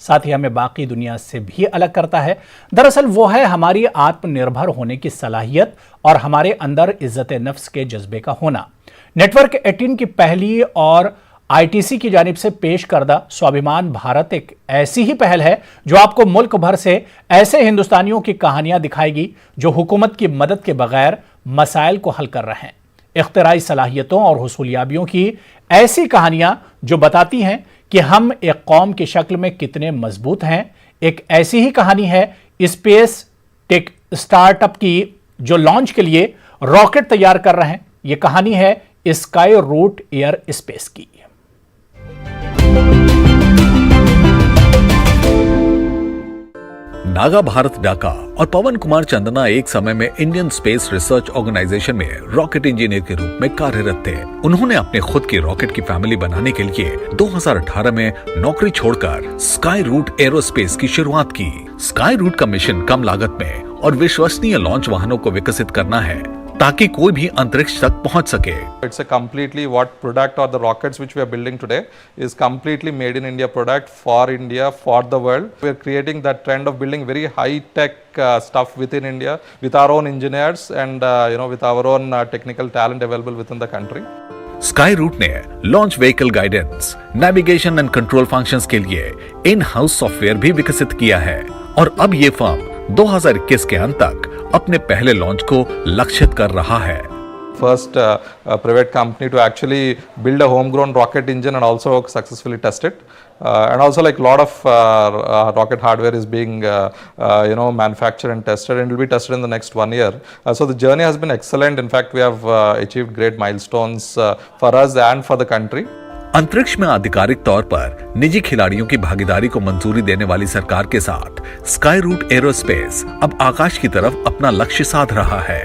साथ ही हमें बाकी दुनिया से भी अलग करता है। दरअसल वो है हमारी आत्मनिर्भर होने की सलाहियत और हमारे अंदर इज्जत नफ्स के जज्बे का होना। नेटवर्क 18 की पहली और आईटीसी की जानिब से पेश करदा स्वाभिमान भारत एक ऐसी ही पहल है जो आपको मुल्क भर से ऐसे हिंदुस्तानियों की कहानियां दिखाएगी जो हुकूमत की मदद के बगैर मसाइल को हल कर रहे हैं। इख्तिराई सलाहियतों और हुसूलियाबियों की ऐसी कहानियां जो बताती हैं कि हम एक कौम की शक्ल में कितने मजबूत हैं। एक ऐसी ही कहानी है स्पेस टेक स्टार्टअप की जो लॉन्च के लिए रॉकेट तैयार कर रहे हैं। यह कहानी है स्काई रूट एयर स्पेस की। नागा भारत डाका और पवन कुमार चंदना एक समय में इंडियन स्पेस रिसर्च ऑर्गेनाइजेशन में रॉकेट इंजीनियर के रूप में कार्यरत थे। उन्होंने अपने खुद की रॉकेट की फैमिली बनाने के लिए 2018 में नौकरी छोड़कर स्काई रूट एरोस्पेस की शुरुआत की। स्काई रूट का मिशन कम लागत में और विश्वसनीय लॉन्च वाहनों को विकसित करना है ताकि कोई भी अंतरिक्ष तक पहुंच सके। It's a completely what product or the rockets which we are building today is completely made in India product for India, for the world. We are creating that trend of building very high tech stuff within India with our own engineers and with our own technical talent available within the country. Skyroot ने launch vehicle guidance, navigation and control functions के लिए in house software भी विकसित किया है और अब ये फर्म 2021 के अंत तक अपने पहले लॉन्च को लक्षित कर रहा है। First private company to actually build a homegrown rocket engine and also successfully test it. And also like a lot of rocket hardware is being manufactured and tested and it will be tested in the next 1 year. So the journey has been excellent. In fact, we have achieved great milestones for us and for the country. अंतरिक्ष में आधिकारिक तौर पर निजी खिलाड़ियों की भागीदारी को मंजूरी देने वाली सरकार के साथ स्काई रूट एरोस्पेस अब आकाश की तरफ अपना लक्ष्य साध रहा है।